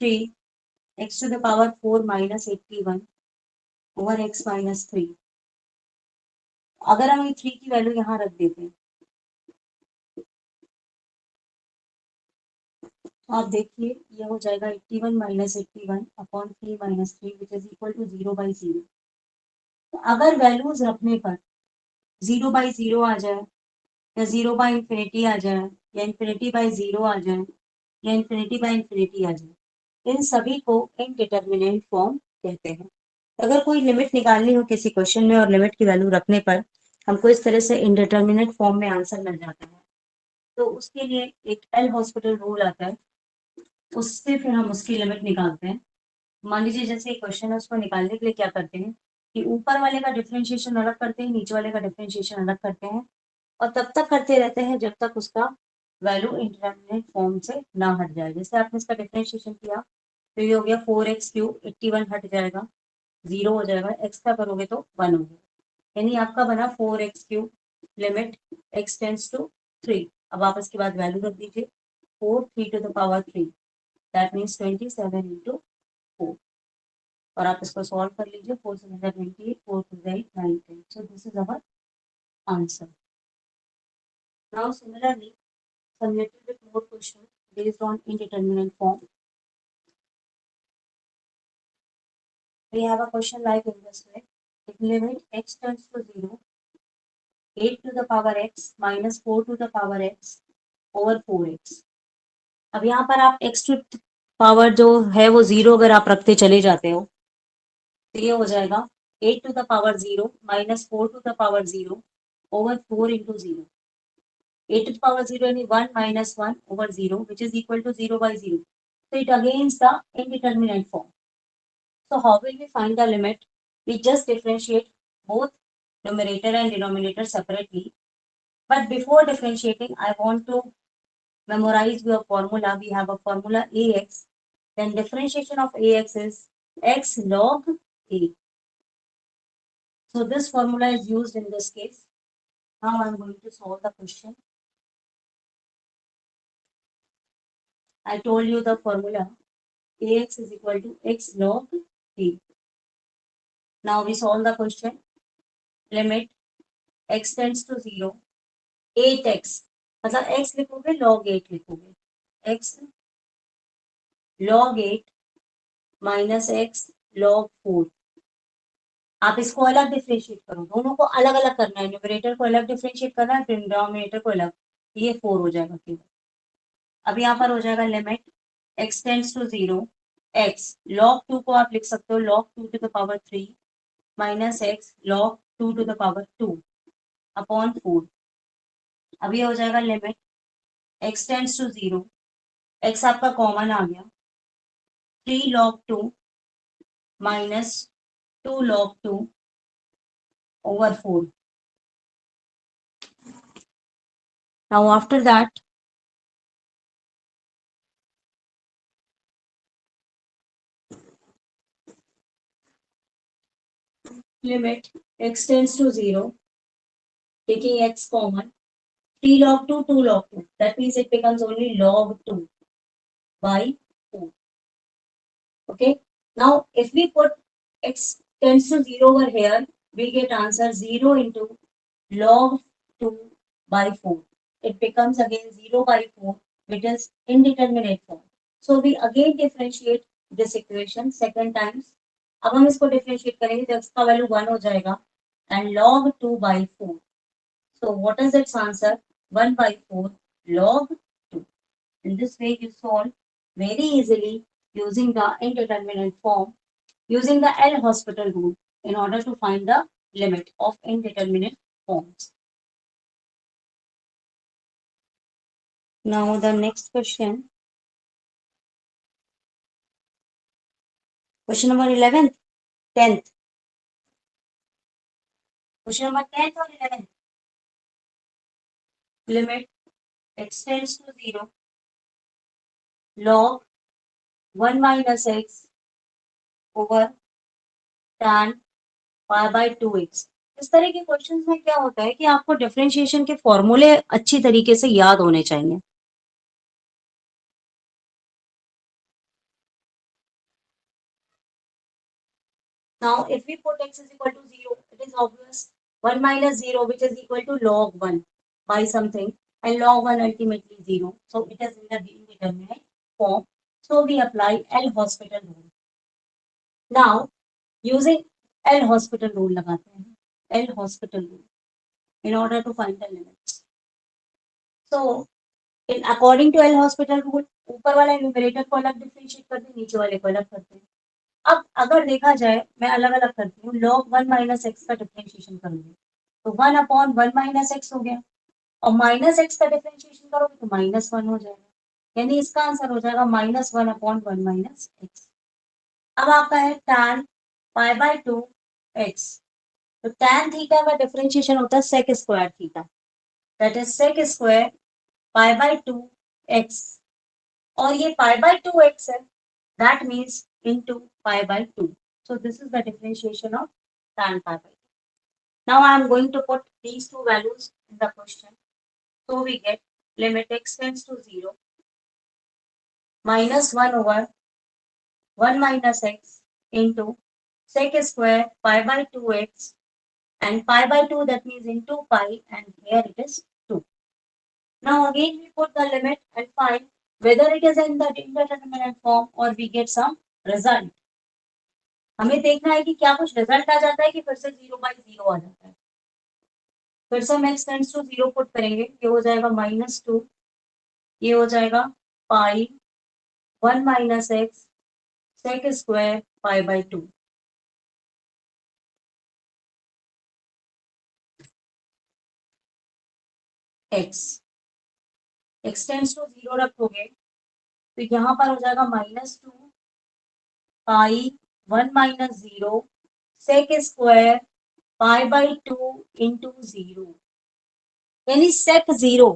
3 x to the power 4 minus 81 over x minus 3। अगर हम ये 3 की वैल्यू यहाँ रख देते हैं तो आप देखिए ये हो जाएगा 81 minus 81 upon 3 minus 3 which is equal to 0/0। तो अगर वैल्यूज रखने पर 0/0 आ जाए या 0/इंफिनिटी आ जाए या इंफिनिटी/0 आ जाए या इंफिनिटी/इंफिनिटी आ जाए, इन सभी को इनडिटरमिनेट फॉर्म कहते हैं। अगर कोई लिमिट निकालनी हो किसी क्वेश्चन में और लिमिट की वैल्यू रखने पर हमको इस तरह से इनडिटरमिनेट फॉर्म में आंसर मिल जाता है, तो उसके लिए एक एल हॉस्पिटल रूल आता है, उससे फिर हम उसकी लिमिट निकालते हैं। मान लीजिए जैसे एक क्वेश्चन है, उसको निकालने के लिए क्या करते हैं कि ऊपर वाले का डिफरेंशिएशन अलग करते हैं, नीचे वाले का डिफरेंशिएशन अलग करते हैं, और तब तक करते रहते हैं जब तक उसका वैल्यू इंडिटरमिनेट फॉर्म से ना हट जाए। जैसे आपने इसका डिफरेंशिएशन किया तो ये हो गया 4x³ 81 हट जाएगा, 0 हो जाएगा, x का करोगे तो 1 हो गया, यानी आपका बना 4x³ limit x tends to 3। अब आप इसके बाद वैल्यू रख दीजिए 4 3 to the power 3, that means 27 into 4, और आप इसको सॉल्व कर लीजिए। 4 7 28, 4 2 8 9 10। So this is our answer. Now similarly some little bit more questions based on indeterminate form. We have a question like in this way: if limit x tends to 0, 8 to the power x minus 4 to the power x over 4x। अब यहाँ पर आप x to power जो है वो 0 अगर आप रखते चले जाते हो तो ये हो जाएगा 8 to the power 0 minus 4 to the power 0 over 4 into 0। 8 to the power 0 यानी 1 minus 1 over 0 which is equal to 0/0। So it again is the indeterminate form. So how will we find the limit? We just differentiate both numerator and denominator separately. But before differentiating, I want to memorize your formula. We have a formula AX. Then differentiation of AX is X log A. So this formula is used in this case. Now I am going to solve the question. I told you the formula AX is equal to X log A. Now we solve the question. Limit x tends to 0, 8x, मतलब x लिखोगे log 8 लिखोगे, x log 8 minus x log 4। आप इसको अलग differentiate करो, दोनों को अलग अलग करना है, न्यूमरेटर को अलग डिफरेंशिएट करना है, डिनोमिनेटर को अलग, ये 4 हो जाएगा केवल। अब यहाँ पर हो जाएगा limit x tends to 0, x log 2 को आप लिख सकते हो log 2 to the power 3 minus x log 2 to the power 2 upon 4। अब ये हो जाएगा limit x tends to 0, x आपका कॉमन आ गया, 3 log 2 minus 2 log 2 over 4। Now after that, limit x tends to 0, taking x common, 3 log 2, 2 log 2. That means it becomes only log 2 by 4. Okay. Now if we put x tends to 0 over here, we get answer 0 into log 2 by 4. It becomes again 0 by 4, which is indeterminate form. So we again differentiate this equation second times. अब हम इसको differentiate करेंगे तो x का value 1 हो जाएगा and log 2 by 4. So what is its answer? 1 by 4 log 2. In this way you solve very easily using the indeterminate form, using the L hospital rule in order to find the limit of indeterminate forms. Now the next question. Question number 11th, 10th. Question number 10th or 11th. Limit x tends to 0, log 1 minus x over tan pi by 2x। इस तरह के questions में क्या होता है कि आपको differentiation के फॉर्मूले अच्छी तरीके से याद होने चाहिए। Now, if we put x is equal to 0, it is obvious 1 minus 0, which is equal to log 1 by something, and log 1 ultimately 0. So, it is in the indeterminate form. So, we apply L'Hospital rule. Now, using L'Hospital rule लगाते हैं, L'Hospital rule, in order to find the limits. So, according to L'Hospital rule, ऊपर वाले numerator को अलग differentiate करते हैं, नीचे वाले को अलग करते हैं. अब अगर देखा जाए, मैं अलग अलग करती हूँ, log 1 माइनस एक्स का डिफरेंशिएशन करूंगी तो 1 अपॉन 1 माइनस एक्स हो गया, और माइनस एक्स का डिफरेंशिएशन करोगे तो माइनस 1 हो जाएगा, यानी इसका आंसर हो जाएगा माइनस 1 अपॉन 1 माइनस एक्स. अब आपका है tan पाई बाय 2 एक्स, तो tan थीटा का डिफरेंशिएशन होता है sec square theta, that is sec square pi by 2 x, और ये पाई बाय 2 एक्स है, that means into pi by 2. So this is the differentiation of tan pi by 2. Now I am going to put these two values in the question. So we get limit x tends to 0 minus 1 over 1 minus x into sec square pi by 2x, and pi by 2, that means into pi, and here it is 2. Now again we put the limit and find whether it is in the indeterminate form or we get some result. हमें देखना है कि क्या कुछ result आ जाता है कि फिर से 0 by 0 आ जाता है. फिर से हम x टेंड्स टू 0 पुट करेंगे, ये हो जाएगा -2, ये हो जाएगा pi 1 minus x sec square pi by 2. x tends to 0 रखोगे तो यहाँ पर हो जाएगा -2 pi 1 minus 0 sec square pi by 2 into 0, यानी sec 0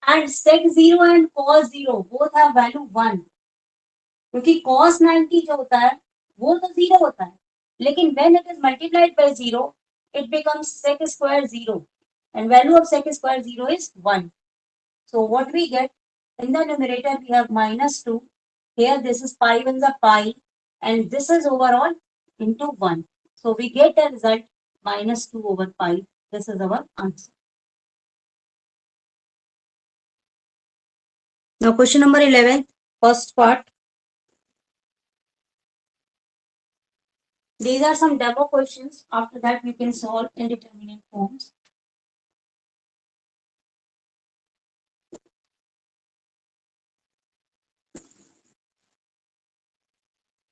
and sec 0 and cos 0 both have value 1, क्योंकि cos 90 जो होता है वो तो 0 होता है, लेकिन when it is multiplied by 0 it becomes sec square 0, and value of sec square 0 is 1. So what we get in the numerator, we have -2, here this is pi 1 is a pi, and this is overall into 1. So we get the result -2 over pi. This is our answer. Now question number 11, first part. These are some demo questions. After that, we can solve indeterminate forms.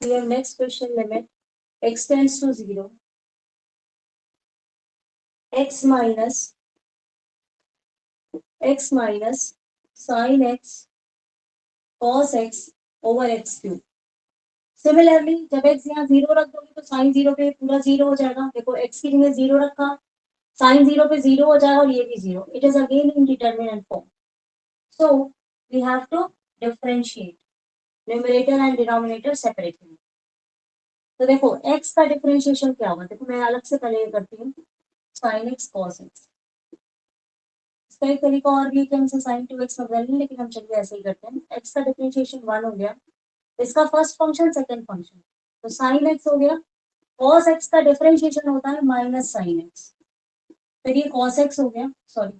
We have next question limit x tends to 0, x minus sin x cos x over x cube. Similarly, जब x यहाँ 0 रख दोगे तो sin 0 पे पूरा 0 हो जाएगा. देखो x की जगह 0 रखा, sin 0 पे 0 हो जाएगा और ये भी 0. It is again indeterminate form. So we have to differentiate numerator and denominator separately. तो देखो x का डिफरेंशिएशन क्या होगा, देखो मैं अलग से पहले करती हूँ sin x cos x. इसका एक तरीका और भी है कि हम sin 2x बदल लें, लेकिन हम चलिए ऐसे ही करते हैं. x का डिफरेंशिएशन 1 हो गया, इसका फर्स्ट फंक्शन सेकंड फंक्शन, तो sin x हो गया. cos x का डिफरेंशिएशन होता है माइनस sin x, फिर ये cos x हो गया, सॉरी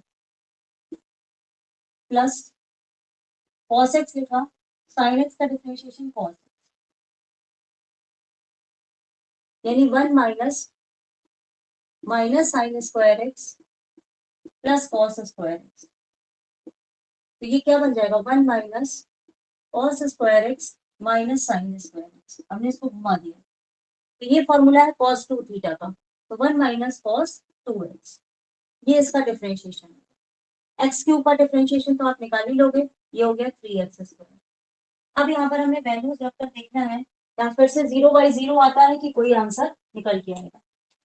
प्लस cos x लिखा, sin x का डिफरेंशिएशन cos x, यानी 1 minus sin square x plus cos square x. तो ये क्या बन जाएगा 1 minus cos square x minus sin square x. हमने इसको घुमा दिया, तो ये फॉर्मूला है cos 2 थीटा का, तो 1 माइनस cos 2x, ये इसका डिफरेंशिएशन है. x क्यूब का डिफरेंशिएशन तो आप निकाल ही लोगे, ये हो गया 3x स्क्वायर. अब यहाँ पर हमें वैल्यूज रखकर देखना है या फिर से 0 by 0 आता है कि कोई आंसर निकल के आएगा.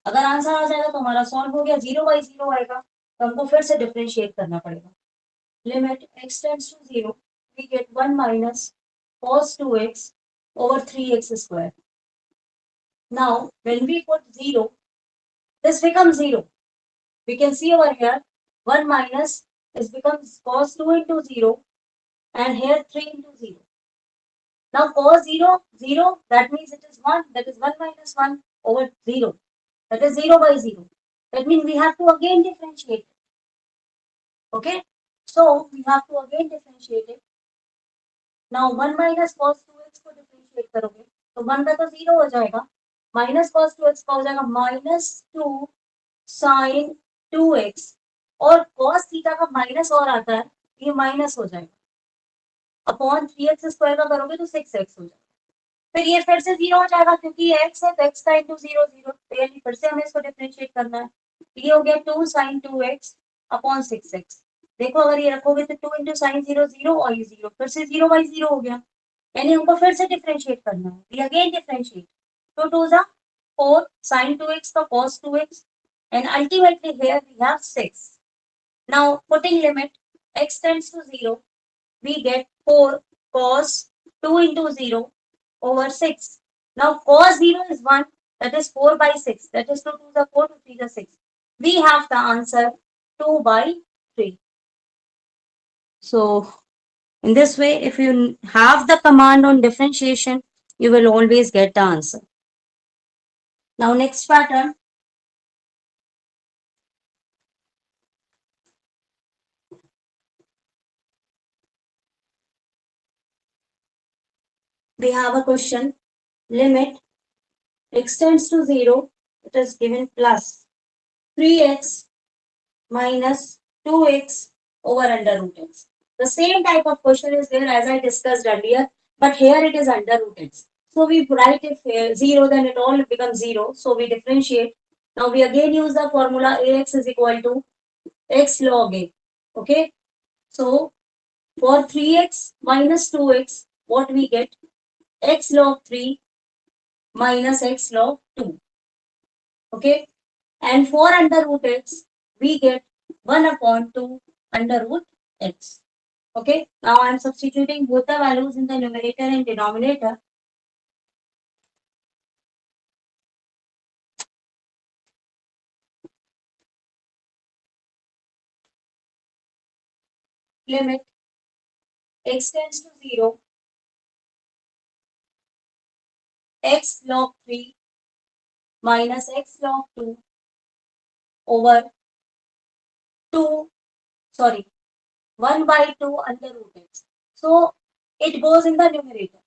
अगर आंसर आ जाएगा तो हमारा सॉल्व हो गया. 0 by 0 आएगा तो हमको फिर से डिफरेंशिएट करना पड़ेगा. Limit x tends to 0, we get 1 minus cos 2x over 3x square. Now, when we put 0, this becomes 0. We can see over here, 1 minus is becomes cos 2 into 0, and here 3 into 0. Now cos 0, 0, that means it is 1, that is 1 minus 1 over 0. That is 0 by 0. That means we have to again differentiate. Okay, so we have to again differentiate it. Now 1 minus cos 2x को differentiate करोगे तो 1 का तो 0 हो जाएगा, minus cos 2x का हो जाएगा minus 2 sin 2x, और cos थीटा का माइनस और आता है, ये माइनस हो जाएगा, अपॉन 3x स्क्वायर का करोगे तो 6x हो जाएगा, फिर ये फिर से 0 हो जाएगा क्योंकि ये x है तो x का इंटू 0 0, तो यानी फिर से हमें इसको डिफरेंशिएट करना है, ये हो गया 2 sin 2x अपॉन 6x। देखो अगर ये रखोगे तो 2 इंटू साइन 0 0 और ये 0 फिर से 0 बाई 0 हो गया, यानी हमको फिर से डिफरेंशिएट करना है, वी अगेन डिफरेंशिएट, तो 2 जा 4 sin 2x का cos 2x and ultimately here we have 6. Now putting limit x tends to 0, we get 4 cos 2 into 0 over 6. Now cos 0 is 1, that is 4 by 6, that is 2 to the 4, 2 3 the 6. We have the answer 2 by 3. So in this way, if you have the command on differentiation, you will always get the answer. Now next pattern. We have a question, limit x tends to 0, it is given plus 3x minus 2x over under root x. The same type of question is there as I discussed earlier, but here it is under root x. So we write it here 0, then it all becomes 0. So we differentiate. Now we again use the formula ax is equal to x log a. Okay. So for 3x minus 2x, what we get? X log 3 minus x log 2. Okay. And for under root x, we get 1 upon 2 under root x. Okay. Now I am substituting both the values in the numerator and denominator. Limit x tends to 0, x log 3 minus x log 2 over 1 by 2 under root x. So it goes in the numerator.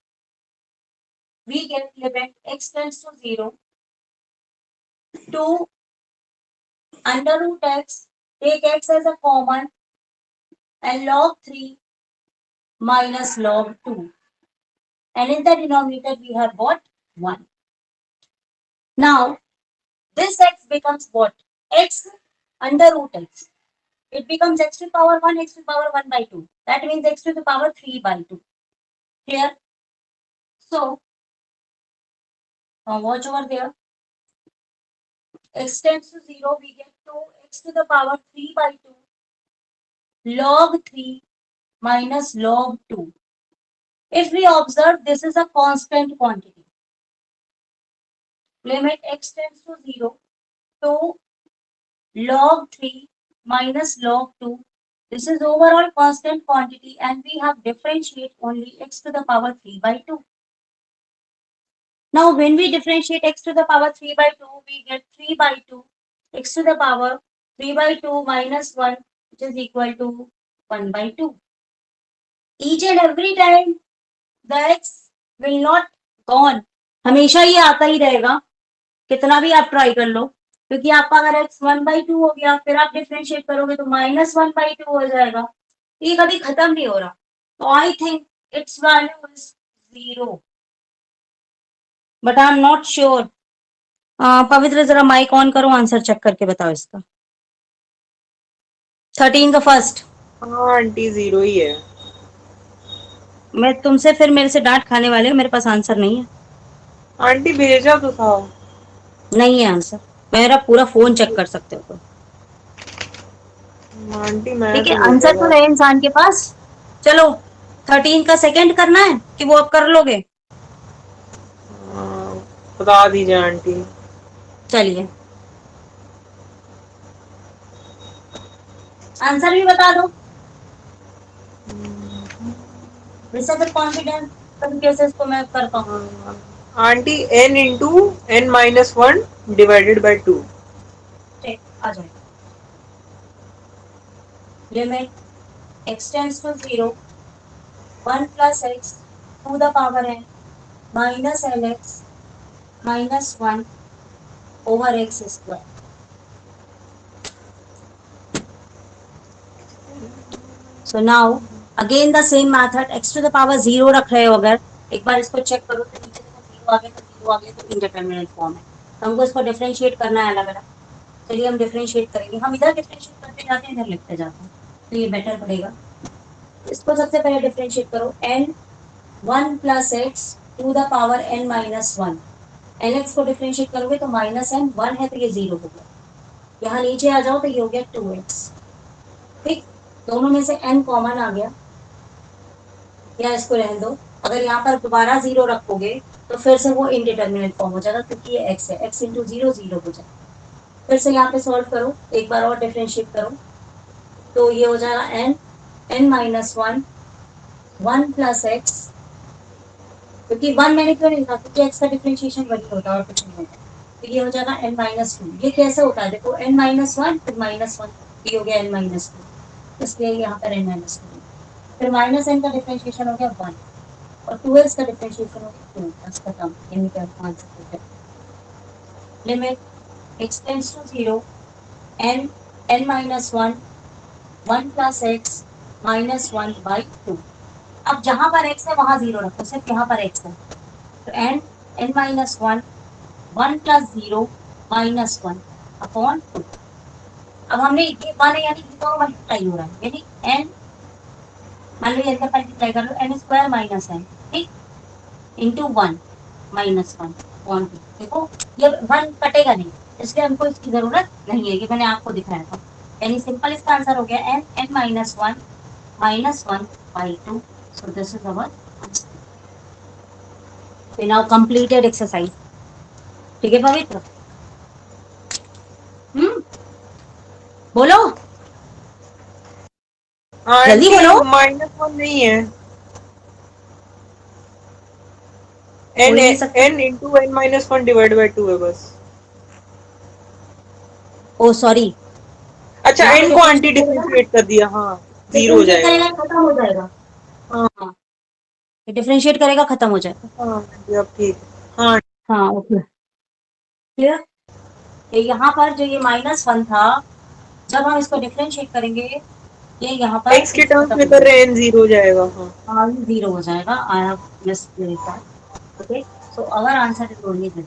We get limit x tends to 0, 2 under root x, take x as a common, and log 3 minus log 2. And in the denominator we have got 1. Now this x becomes what? X under root x. It becomes x to the power 1, x to the power 1 by 2. That means x to the power 3 by 2. Clear? So, now watch over there. X tends to 0, we get 2x to the power 3 by 2 log 3 minus log 2. If we observe, this is a constant quantity. Limit x tends to 0, 2 log 3 minus log 2. This is overall constant quantity and we have differentiate only x to the power 3 by 2. Now when we differentiate x to the power 3 by 2, we get 3 by 2, x to the power 3 by 2 minus 1, which is equal to 1 by 2. Each and every time the x will not gone. हमेशा ये आता ही रहेगा, कितना भी आप try कर लो, क्योंकि आपका अगर x 1 by 2 हो गया, फिर आप डिफरेंशिएट करोगे तो माइनस 1 by 2 हो जाएगा, ये कभी खत्म नहीं हो रहा. तो I think it's value is 0, but I am not sure. पवित्र जरा माइक ऑन करो, आंसर चेक करके बताओ इसका. 13 का फर्स्ट. हाँ आंटी 0 ही है. मैं तुमसे फिर मेरे से डांट खाने वाले हो, मेरे पास आंसर नहीं है. आंटी भेजा तो था. नहीं है आंसर, मेरा पूरा फोन चेक कर सकते हो तुम. आंटी मैं ठीक है, तो भेजा आंसर तो था. है इंसान के पास. चलो 13 का सेकंड करना है कि वो आप कर लोगे? बता दीजिए आंटी. चलिए आंसर भी बता दो, विद कॉन्फिडेंस. तरीके से इसको मैं करता हूँ। आंटी n into n minus one divided by two. ठीक, आ जाएगा। Limit x tends to 0, 1 plus x to the power n minus lx minus 1 over x square. So now again the same method, x to the power 0 रख रहे हो अगर, एक बार इसको check करो तो नीचे देखो 0 आ गया तो 0 आ गया तो इनडिटरमिनेट फॉर्म है, तो हमको इसको डिफरेंशिएट करना है अलग अलग। चलिए हम डिफरेंशिएट करेंगे, हम इधर डिफरेंशिएट करते जाते हैं इधर लिखते जाते हैं, तो ये बेटर पड़ेगा। इसको सबसे पहले डिफरेंशिएट करो, n 1 plus x to the power n minus 1, nx को डिफरेंशिएट करोगे तो माइनस n 1 है तो ये 0 हो गया, यहाँ नीचे आ जाओ तो ये हो गया 2x। ठीक, दोनों में से n कॉमन आ गया, या इसको रहने दो, अगर यहाँ पर दोबारा 0 रखोगे तो फिर से वो इनडिटरमिनेट फॉर्म हो जाएगा, क्योंकि ये x है, x इंटू 0 0 हो जाएगा। फिर से यहाँ पे सॉल्व करो, एक बार और डिफरेंशिएट करो, तो ये हो जाएगा n n minus 1 1 plus x, क्योंकि 1 मैंने क्यों नहीं लिखा, क्योंकि x का डिफरेंशिएशन वही होता है और कुछ नहीं होता, तो ये हो जाएगा n माइनस 2। ये कैसे होता है देखो, n माइनस 1 फिर माइनस 1, ये हो गया n माइनस 2, इसलिए यहाँ पर n माइनस 2, फिर माइनस n का डिफरेंशिएशन हो गया 1 और 2x का डिफरेंशिएशन हो गया 2, बस खत्म, यही का आंसर है। Limit x tends to 0, n n minus 1 1 plus x minus 1 by 2। अब जहां पर x है वहां 0 रखो, सिर्फ यहाँ पर x है, तो n n minus 1 1 plus 0 minus 1 upon 2। अब हमने ये 1 है यानी दोनों मल्टीप्लाई हो रहा है, यानी n, मान लो इनका मल्टीप्लाई कर लो, n स्क्वायर माइनस n, ठीक, इंटू 1 माइनस 1 अपॉन 2। देखो ये 1 कटेगा नहीं, इसलिए हमको इसकी जरूरत नहीं है, ये मैंने आपको दिखाया था, यानी सिंपल इसका आंसर हो गया n n minus 1 by 2। So this is our answer. Now completed exercise. ठीक है पवित्र, बोलो जल्दी आंटी बोलो। माइनस वन नहीं है, हो n ही नहीं सकता, n into n minus one divide by two है बस। ओ सॉरी, अच्छा यहाँ पे n को आंटी डिफरेंशिएट करेगा ना, डिफरेंशिएट कर दिया, हाँ जीरो हो डिफरेंशिएट जाएगा। करेगा खत्म हो जाएगा। हाँ हाँ, डिफरेंशिएट करेगा खत्म हो जाएगा। हाँ आंटी अब ठीक है। हाँ हाँ ओके क्लियर। यहाँ पर जो ये माइनस 1 था, जब हम इसको डिफरेंशिएट करेंगे ये यहाँ पर x के x टर्म्स खत्म में हो कर जाएगा, रहे हैं n जीरो हो जाएगा। हाँ हाँ ये 0 हो जाएगा। I have missed that. Okay, so our answer is only this.